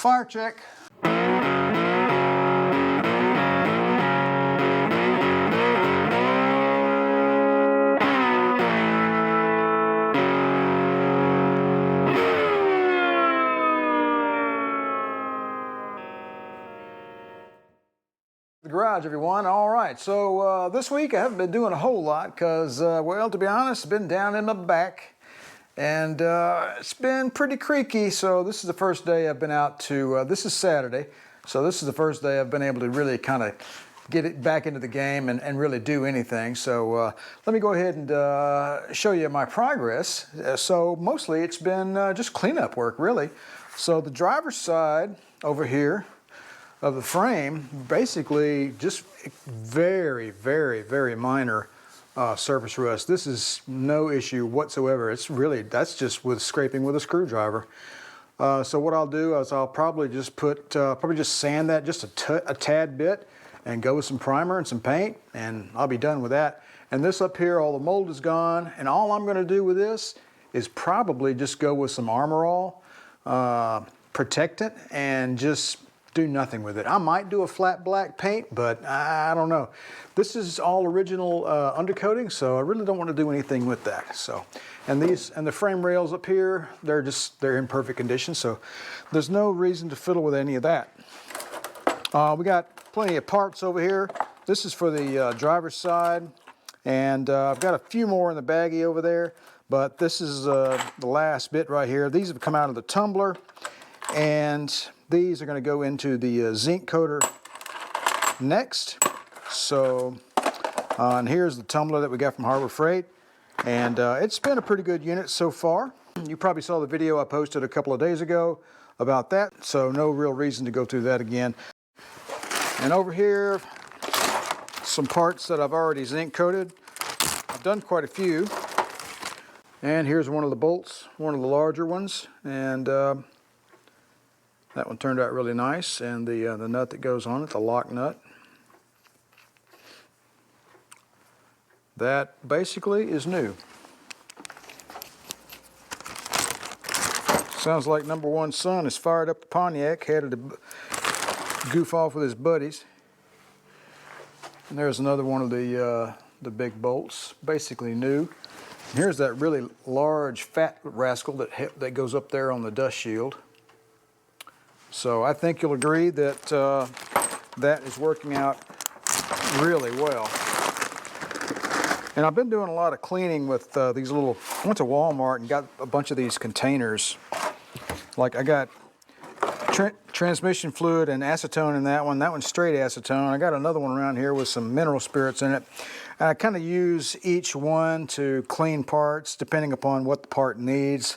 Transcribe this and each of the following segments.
Fire check. The garage, everyone. All right, so this week I haven't been doing a whole lot because, well, to be honest, I've been down in my back and it's been pretty creaky. So this is the first day I've been out to, this is Saturday, so this is the first day I've been able to really kind of get it back into the game and really do anything. So let me go ahead and show you my progress. So mostly it's been just cleanup work, really. So the driver's side over here of the frame, basically just very, very, very minor surface rust. This is no issue whatsoever. It's really, that's just with scraping with a screwdriver. So what I'll do is I'll probably just put, probably just sand that just a tad bit and go with some primer and some paint, and I'll be done with that. And this up here, all the mold is gone, and all I'm gonna do with this is probably just go with some Armor All protectant and just do nothing with it. I might do a flat black paint, but I don't know. This is all original undercoating, so I really don't want to do anything with that. So, and the frame rails up here, they're in perfect condition, so there's no reason to fiddle with any of that. We got plenty of parts over here. This is for the driver's side, and I've got a few more in the baggie over there, but this is the last bit right here. These have come out of the tumbler, and these are going to go into the zinc coater next. So, and here's the tumbler that we got from Harbor Freight, and it's been a pretty good unit so far. You probably saw the video I posted a couple of days ago about that, so no real reason to go through that again. And over here, some parts that I've already zinc coated. I've done quite a few. And here's one of the bolts, one of the larger ones, and that one turned out really nice, and the nut that goes on it, the lock nut. That basically is new. Sounds like number one son is fired up the Pontiac, headed to goof off with his buddies. And there's another one of the big bolts, basically new. And here's that really large fat rascal that goes up there on the dust shield. So I think you'll agree that that is working out really well. And I've been doing a lot of cleaning with these little, I went to Walmart and got a bunch of these containers. Like I got transmission fluid and acetone in that one's straight acetone. I got another one around here with some mineral spirits in it. And I kind of use each one to clean parts depending upon what the part needs.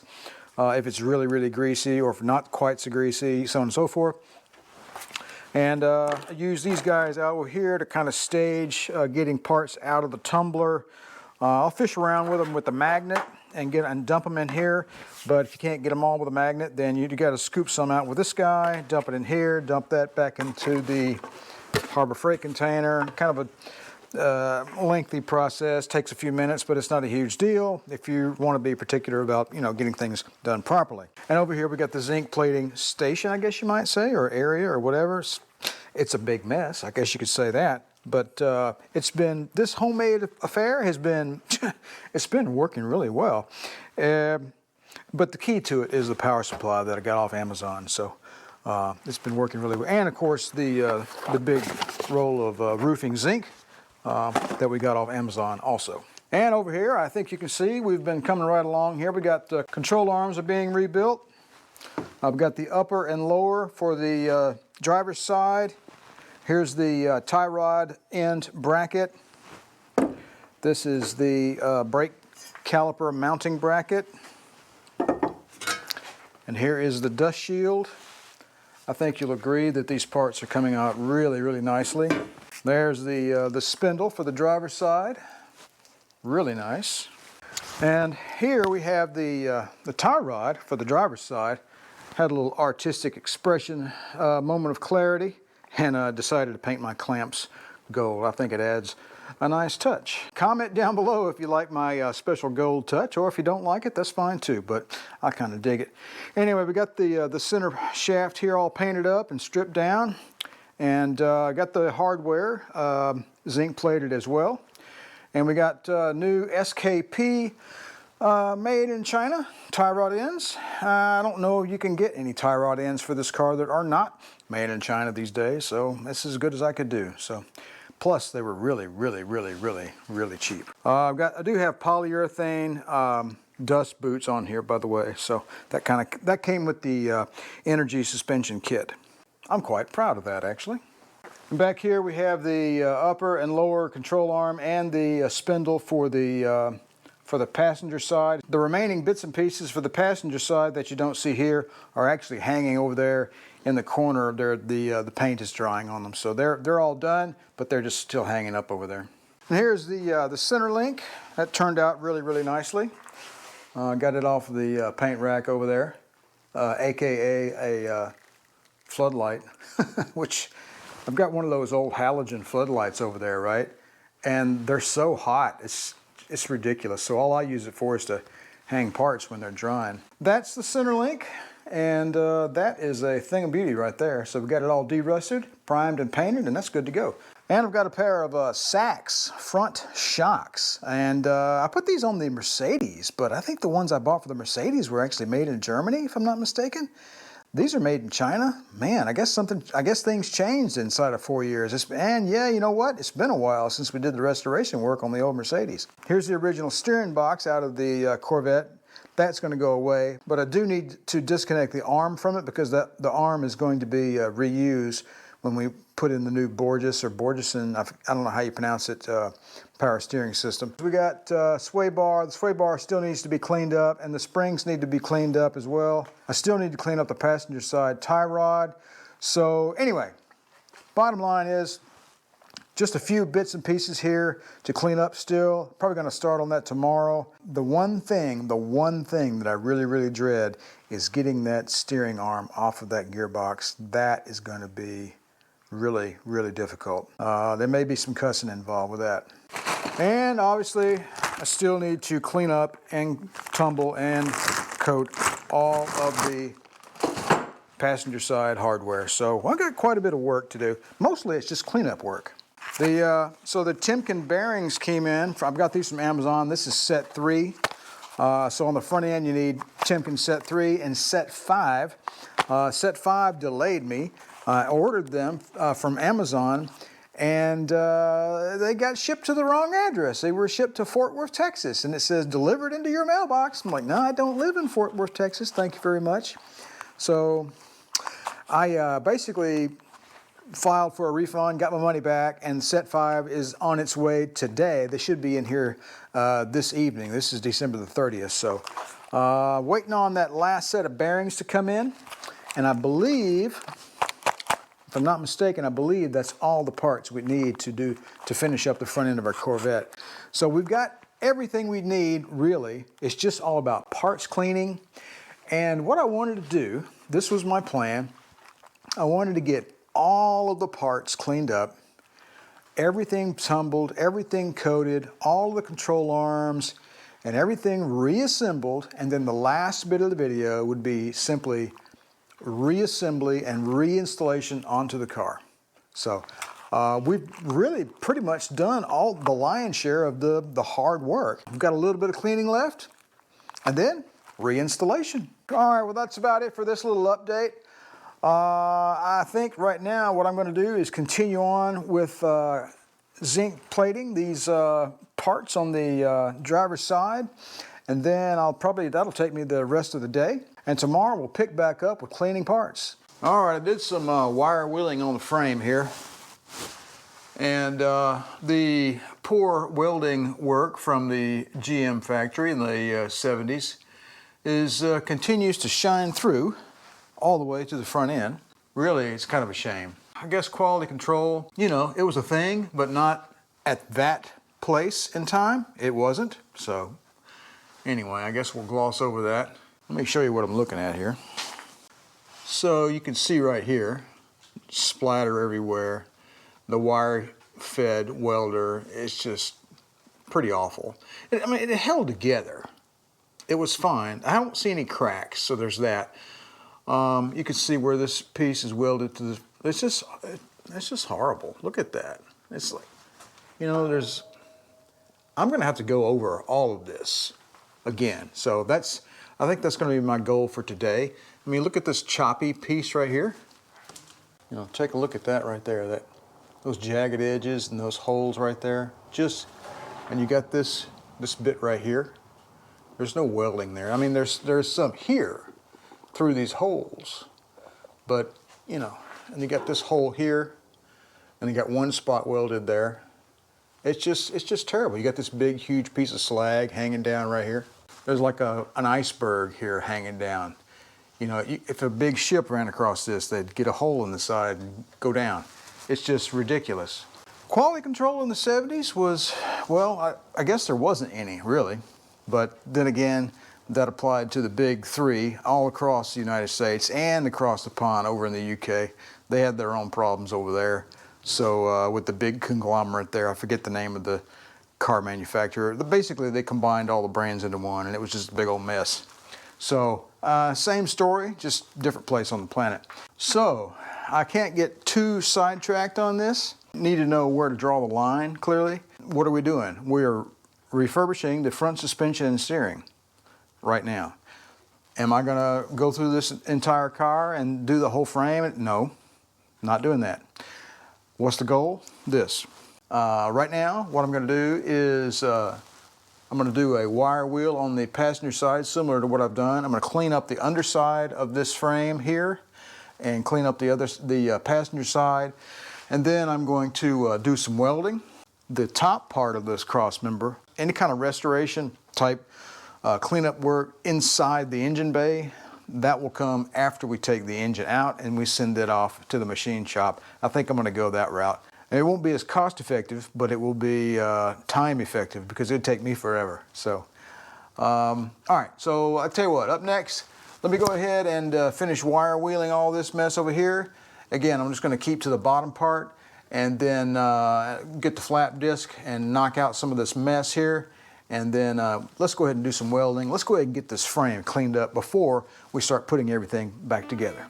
If it's really, really greasy, or if not quite so greasy, so on and so forth. And I use these guys out over here to kind of stage getting parts out of the tumbler. I'll fish around with them with the magnet and dump them in here. But if you can't get them all with a magnet, then you got to scoop some out with this guy, dump it in here, dump that back into the Harbor Freight container. Kind of a lengthy process, takes a few minutes, but it's not a huge deal if you want to be particular about, you know, getting things done properly. And over here we got the zinc plating station, I guess you might say, or area or whatever. It's a big mess, I guess you could say that. But it's been, this homemade affair has been, it's been working really well. But the key to it is the power supply that I got off Amazon. So it's been working really well. And of course the big roll of roofing zinc that we got off Amazon also. And over here, I think you can see we've been coming right along here. We got the control arms are being rebuilt. I've got the upper and lower for the driver's side. Here's the tie rod end bracket. This is the brake caliper mounting bracket. And here is the dust shield. I think you'll agree that these parts are coming out really, really nicely. There's the spindle for the driver's side, really nice. And here we have the tie rod for the driver's side. Had a little artistic expression, moment of clarity, and decided to paint my clamps gold. I think it adds a nice touch. Comment down below if you like my special gold touch, or if you don't like it, that's fine too, but I kind of dig it. Anyway, we got the center shaft here all painted up and stripped down, and got the hardware zinc plated as well. And we got new SKP made in China tie rod ends. I don't know if you can get any tie rod ends for this car that are not made in China these days, so this is as good as I could do. So, plus they were really cheap. I do have polyurethane dust boots on here, by the way, so that came with the Energy suspension kit. I'm quite proud of that, actually. And back here we have the upper and lower control arm and the spindle for the passenger side. The remaining bits and pieces for the passenger side that you don't see here are actually hanging over there in the corner. The paint is drying on them, so they're all done, but they're just still hanging up over there. And here's the center link. That turned out really nicely. Got it off of the paint rack over there, aka a floodlight, which I've got one of those old halogen floodlights over there, right? And they're so hot, it's ridiculous. So all I use it for is to hang parts when they're drying. That's the center link, and that is a thing of beauty right there. So we've got it all de-rusted, primed and painted, and that's good to go. And I've got a pair of Sachs front shocks, and I put these on the Mercedes, but I think the ones I bought for the Mercedes were actually made in Germany, if I'm not mistaken. These are made in China. Man, I guess things changed inside of 4 years. And yeah, you know what? It's been a while since we did the restoration work on the old Mercedes. Here's the original steering box out of the Corvette. That's going to go away, but I do need to disconnect the arm from it because the arm is going to be reused when we put in the new Borgeson, I don't know how you pronounce it, power steering system. We got sway bar. The sway bar still needs to be cleaned up, and the springs need to be cleaned up as well. I still need to clean up the passenger side tie rod. So anyway, bottom line is just a few bits and pieces here to clean up still. Probably going to start on that tomorrow. The one thing that I really dread is getting that steering arm off of that gearbox. That is going to be really difficult. There may be some cussing involved with that. And obviously I still need to clean up and tumble and coat all of the passenger side hardware. So I've got quite a bit of work to do. Mostly it's just cleanup work. So the Timken bearings came in. I've got these from Amazon. This is set 3. So on the front end you need Timken set 3 and set 5. Set 5 delayed me. I ordered them from Amazon, and they got shipped to the wrong address. They were shipped to Fort Worth, Texas, and it says delivered into your mailbox. I'm like, no, I don't live in Fort Worth, Texas. Thank you very much. So I basically filed for a refund, got my money back, and set 5 is on its way today. They should be in here this evening. This is December the 30th. So waiting on that last set of bearings to come in, and I believe, if I'm not mistaken, I believe that's all the parts we need to finish up the front end of our Corvette. So we've got everything we need, really. It's just all about parts cleaning. And what I wanted to do, this was my plan, I wanted to get all of the parts cleaned up, everything tumbled, everything coated, all the control arms, and everything reassembled, and then the last bit of the video would be simply reassembly and reinstallation onto the car. So we've really pretty much done all the lion's share of the hard work. We've got a little bit of cleaning left, and then reinstallation. All right, well that's about it for this little update. I think right now what I'm going to do is continue on with zinc plating these parts on the driver's side, and then that'll take me the rest of the day. And tomorrow we'll pick back up with cleaning parts. All right, I did some wire wheeling on the frame here. And the poor welding work from the GM factory in the 70s continues to shine through all the way to the front end. Really, it's kind of a shame. I guess quality control, you know, it was a thing, but not at that place in time. It wasn't. So anyway, I guess we'll gloss over that. Let me show you what I'm looking at here. So you can see right here, splatter everywhere. The wire fed welder. It's just pretty awful. I mean, it held together. It was fine. I don't see any cracks, so there's that. You can see where this piece is welded to the, it's just horrible. Look at that. It's like, you know, I'm gonna have to go over all of this again. So I think that's gonna be my goal for today. I mean, look at this choppy piece right here. You know, take a look at that right there. Those jagged edges and those holes right there. And you got this bit right here. There's no welding there. I mean, there's some here through these holes, but you know, and you got this hole here, and you got one spot welded there. It's just terrible. You got this big, huge piece of slag hanging down right here. There's like an iceberg here hanging down. You know, if a big ship ran across this, they'd get a hole in the side and go down. It's just ridiculous. Quality control in the 70s was, well, I guess there wasn't any really, but then again, that applied to the big three all across the United States and across the pond over in the UK. They had their own problems over there. So with the big conglomerate there, I forget the name of the car manufacturer. Basically, they combined all the brands into one, and it was just a big old mess. So same story, just different place on the planet. So I can't get too sidetracked on this. Need to know where to draw the line, clearly. What are we doing? We're refurbishing the front suspension and steering right now. Am I gonna go through this entire car and do the whole frame? No, not doing that. What's the goal? This. Right now, what I'm gonna do is I'm gonna do a wire wheel on the passenger side, similar to what I've done. I'm gonna clean up the underside of this frame here and clean up the passenger side. And then I'm going to do some welding. The top part of this cross member, any kind of restoration type cleanup work inside the engine bay, that will come after we take the engine out and we send it off to the machine shop. I think I'm going to go that route. And it won't be as cost effective, but it will be time effective because it'd take me forever. So, all right, so I'll tell you what, up next, let me go ahead and finish wire wheeling all this mess over here. Again, I'm just going to keep to the bottom part and then get the flap disc and knock out some of this mess here. And then let's go ahead and do some welding. Let's go ahead and get this frame cleaned up before we start putting everything back together.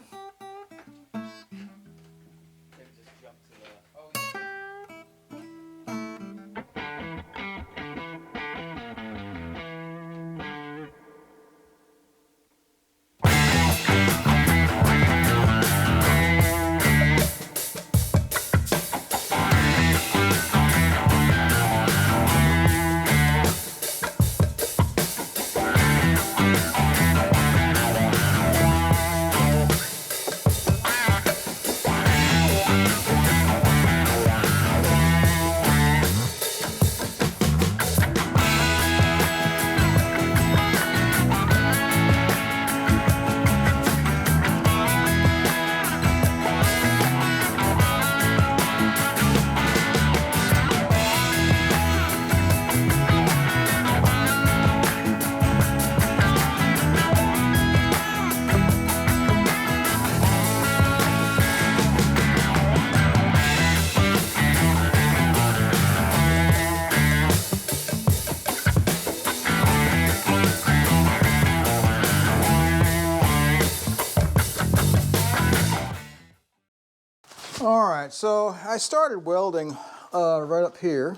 All right, so I started welding right up here,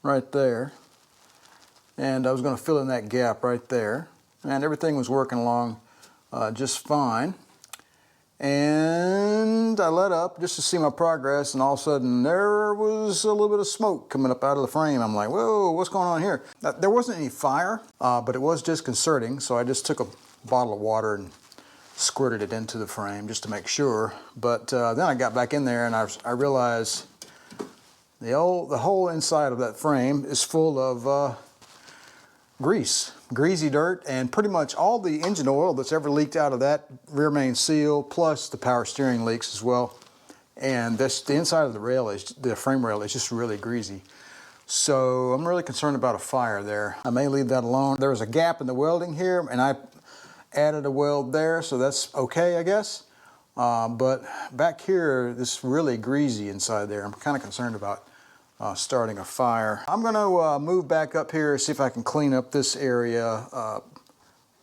right there, and I was going to fill in that gap right there, and everything was working along just fine. And I let up just to see my progress, and all of a sudden there was a little bit of smoke coming up out of the frame. I'm like, whoa, what's going on here? There wasn't any fire, but it was disconcerting, so I just took a bottle of water and squirted it into the frame just to make sure. But then I got back in there and I realized the whole inside of that frame is full of greasy dirt, and pretty much all the engine oil that's ever leaked out of that rear main seal, plus the power steering leaks as well. And the inside of the frame rail is just really greasy. So I'm really concerned about a fire there. I may leave that alone. There was a gap in the welding here, and I added a weld there, so that's okay, I guess. But back here, it's really greasy inside there. I'm kind of concerned about starting a fire. I'm going to move back up here, see if I can clean up this area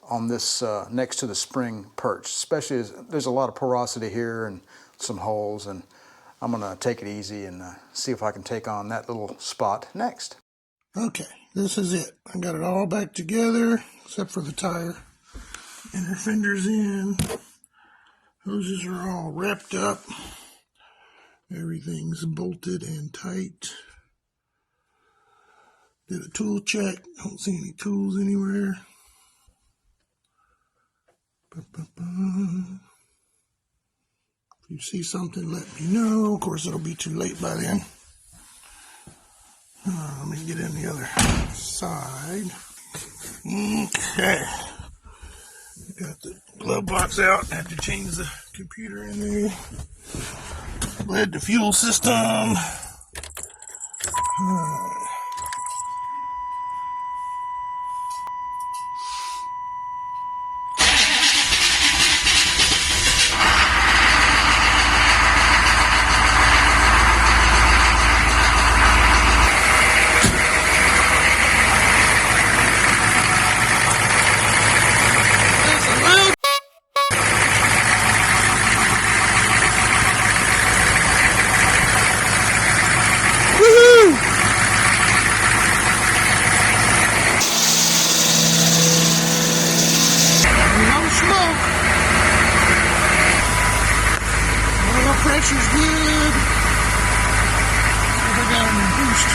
on this next to the spring perch, especially as there's a lot of porosity here and some holes, and I'm going to take it easy and see if I can take on that little spot next. Okay, this is it. I got it all back together except for the tire. Inner fender's in. Hoses are all wrapped up. Everything's bolted and tight. Did a tool check. Don't see any tools anywhere. If you see something, let me know. Of course, it'll be too late by then. Let me get in the other side. Okay. Got the glove box out. I have to change the computer in there. Lead the fuel system. Pressure's good. I got a boost.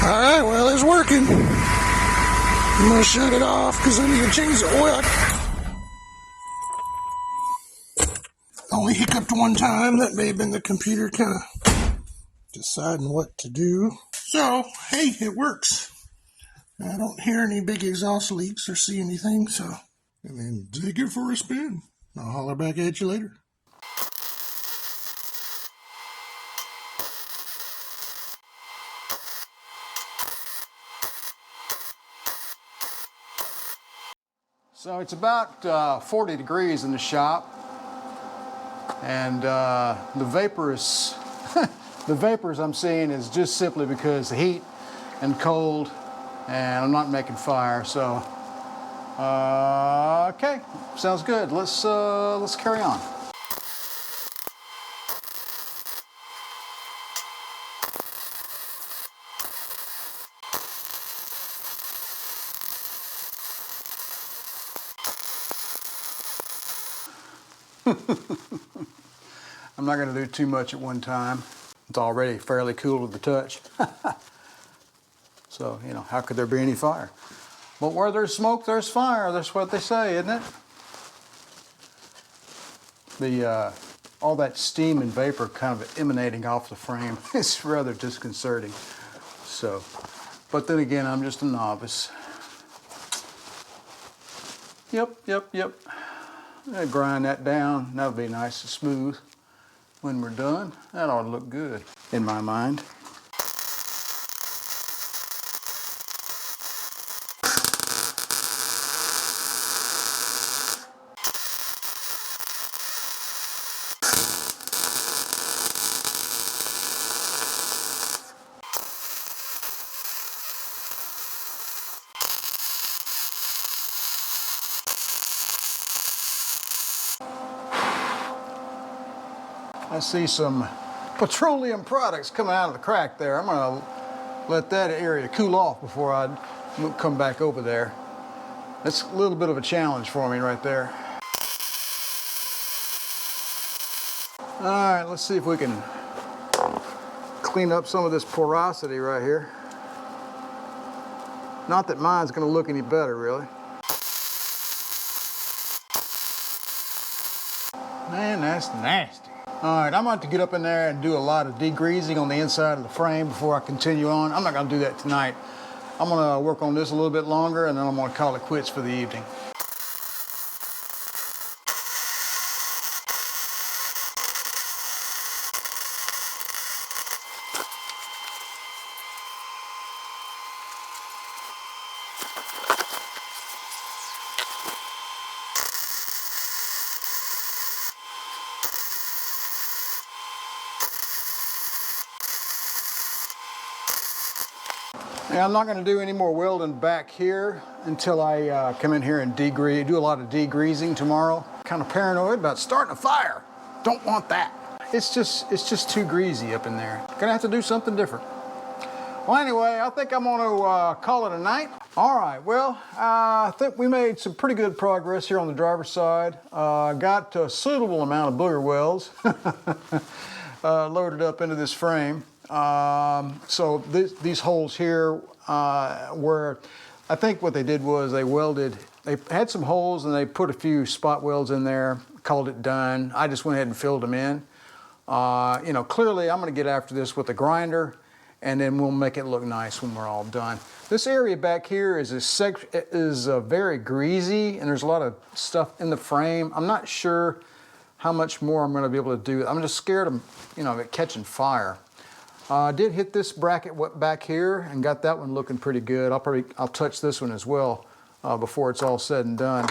Alright, well, it's working. I'm going to shut it off because I need to change the oil. Only hiccuped one time. That may have been the computer kind of deciding what to do. So, hey, it works. I don't hear any big exhaust leaks or see anything, so... And then take it for a spin. I'll holler back at you later. So it's about 40 degrees in the shop, and the vapors, the vapors I'm seeing is just simply because of heat and cold, and I'm not making fire. So, okay, sounds good. Let's carry on. I'm not going to do too much at one time. It's already fairly cool to the touch. So, you know, how could there be any fire? But where there's smoke, there's fire. That's what they say, isn't it? All that steam and vapor kind of emanating off the frame is rather disconcerting. So, but then again, I'm just a novice. Yep. I'll grind that down. That'll be nice and smooth when we're done. That ought to look good in my mind. I see some petroleum products coming out of the crack there. I'm going to let that area cool off before I come back over there. That's a little bit of a challenge for me right there. All right, let's see if we can clean up some of this porosity right here. Not that mine's going to look any better, really. Man, that's nasty. All right, I'm about to get up in there and do a lot of degreasing on the inside of the frame before I continue on. I'm not going to do that tonight. I'm going to work on this a little bit longer, and then I'm going to call it quits for the evening. And I'm not going to do any more welding back here until I come in here and degrease, do a lot of degreasing tomorrow. Kind of paranoid about starting a fire. Don't want that. It's just too greasy up in there. Gonna have to do something different. Well, anyway, I think I'm gonna call it a night. All right, well, I think we made some pretty good progress here on the driver's side. Got a suitable amount of booger welds loaded up into this frame. So these holes here where I think what they did was they had some holes and they put a few spot welds in there, called it done. I just went ahead and filled them in. You know, clearly I'm gonna get after this with a grinder and then we'll make it look nice when we're all done. This area back here is very greasy and there's a lot of stuff in the frame. I'm not sure how much more I'm gonna be able to do. I'm just scared of, you know, it catching fire. I did hit this bracket back here and got that one looking pretty good. I'll touch this one as well before it's all said and done.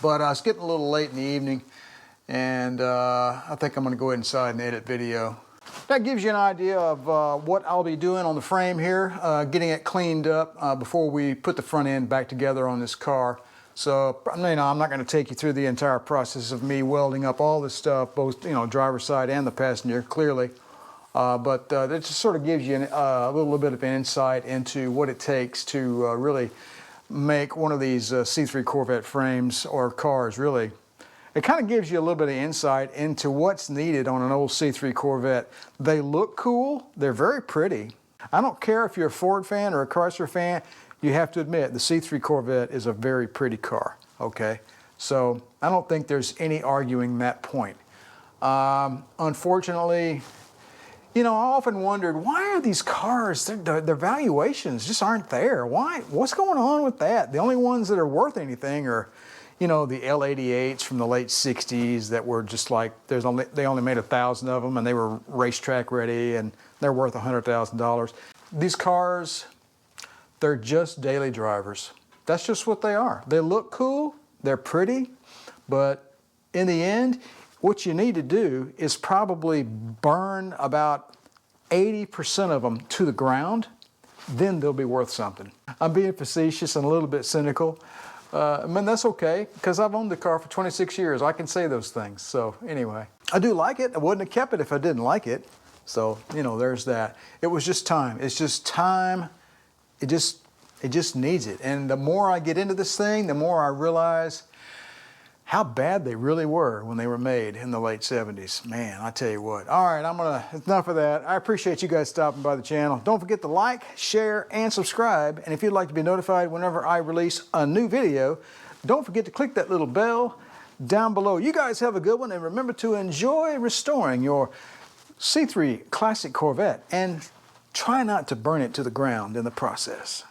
But it's getting a little late in the evening and I think I'm gonna go inside and edit video. That gives you an idea of what I'll be doing on the frame here, getting it cleaned up before we put the front end back together on this car. So, you know, I'm not going to take you through the entire process of me welding up all this stuff, both, you know, driver's side and the passenger, clearly. But it just sort of gives you a little bit of an insight into what it takes to really make one of these C3 Corvette frames or cars, really. It kind of gives you a little bit of insight into what's needed on an old C3 Corvette. They look cool. They're very pretty. I don't care if you're a Ford fan or a Chrysler fan. You have to admit the C3 Corvette is a very pretty car, okay? So I don't think there's any arguing that point. Unfortunately, you know, I often wondered, why are these cars, their valuations just aren't there? Why? What's going on with that? The only ones that are worth anything are, you know, the L88s from the late 60s that were just like, they only made 1,000 of them and they were racetrack ready and they're worth $100,000. These cars, they're just daily drivers. That's just what they are. They look cool, they're pretty, but in the end, what you need to do is probably burn about 80% of them to the ground, then they'll be worth something. I'm being facetious and a little bit cynical. I mean, that's okay, because I've owned the car for 26 years. I can say those things. So anyway, I do like it. I wouldn't have kept it if I didn't like it. So, you know, there's that. It was just time. It's just time. It just needs it. And the more I get into this thing, the more I realize how bad they really were when they were made in the late 70s. Man, I tell you what. All right, enough of that. I appreciate you guys stopping by the channel. Don't forget to like, share, and subscribe. And if you'd like to be notified whenever I release a new video, don't forget to click that little bell down below. You guys have a good one, and remember to enjoy restoring your C3 Classic Corvette and try not to burn it to the ground in the process.